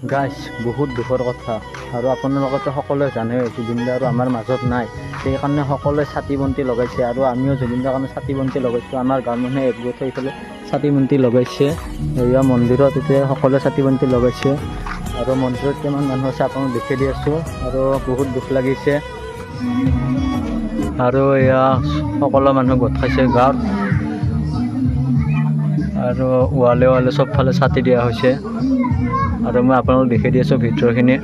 গাইছ বহুত দুখৰ কথা আৰু আপোনালোকেতো সকলোৱে জানে জুবিন দা আৰু আমাৰ মাজত নাই সেইকাৰণে সকলোৱে চাকি বন্তি লগাইছে আৰু আমিও জুবিন দাৰ কাৰণে চাকি বন্তি লগাইছোঁ আমাৰ গাঁৱৰ মানুহে একগোট হৈ পেলাই চাকি বন্তি লগাইছে এয়া মন্দিৰত এতিয়া সকলোৱে চাকি বন্তি লগাইছে আৰু মন্দিৰত কিমান মানুহ আছে আপোনাক দেখি দি আছোঁ আৰু বহুত দুখ লাগিছে আৰু এয়া সকলো মানুহ গোট খাইছে গাঁৱত আৰু ৱালে ৱালে চবফালে ছাতি দিয়া হৈছে আৰু মই আপোনালোক দেখি দি আছোঁ ভিতৰখিনি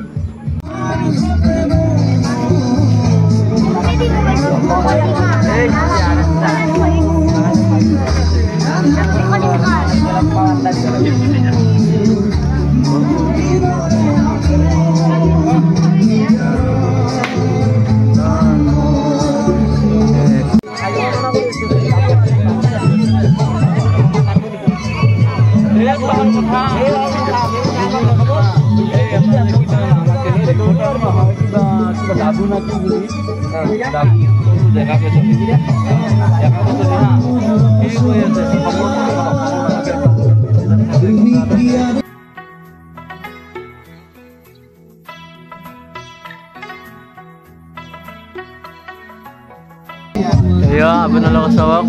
এয়া আপোনালোকে চাওক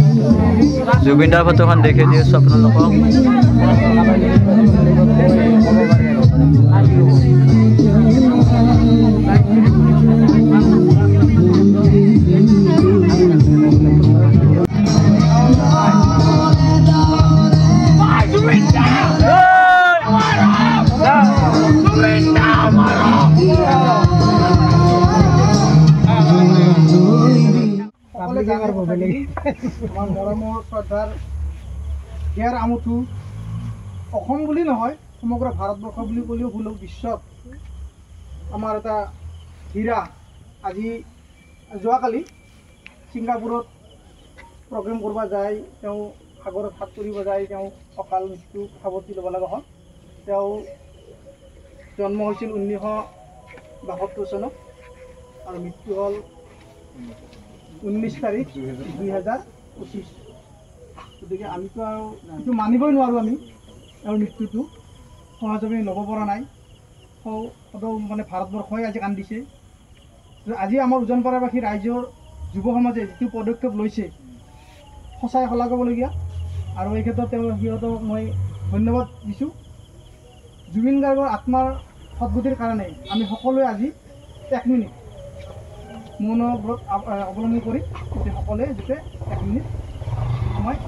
জুবিন দাৰ ফটোখন দেখি দি আছোঁ আপোনালোকক অসম বুলি নহয় সমগ্ৰ ভাৰতবৰ্ষ বুলি ক'লেও ভুল বিশ্বত আমাৰ এটা হীৰা আজি যোৱাকালি ছিংগাপুৰত প্ৰগ্ৰেম কৰিব যায় তেওঁ সাগৰত হাত কৰিব যায় তেওঁ অকাল মৃত্যু সাৱটি ল'ব লগা হ'ল তেওঁ জন্ম হৈছিল 1972 চনত আৰু মৃত্যু হ'ল 19 তাৰিখ 2025 গতিকে আমিতো আৰু এইটো মানিবই নোৱাৰোঁ আমি আৰু মৃত্যুটো সহজভাৱে ল'ব পৰা নাই সদায় মানে ভাৰতবৰ্ষই আজি কান্দিছে আজি আমাৰ উজনপাৰাবাসী ৰাইজৰ যুৱ সমাজে যিটো পদক্ষেপ লৈছে সঁচাই শলাগ ল'বলগীয়া আৰু এই ক্ষেত্ৰত সিহঁতক মই ধন্যবাদ দিছোঁ জুবিন গাৰ্গৰ আত্মাৰ সদ্গতিৰ কাৰণে আমি সকলোৱে আজি 1 মিনিট মৌনব্ৰত অৱলম্বন কৰি সকলোৱে যাতে 1 মিনিট সময়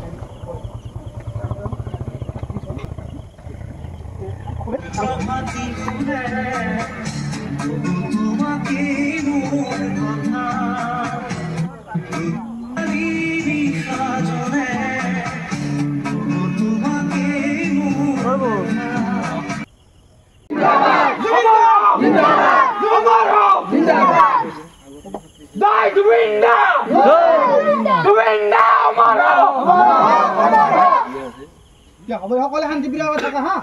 সকলে শান্তি প্ৰিয় থাকা হা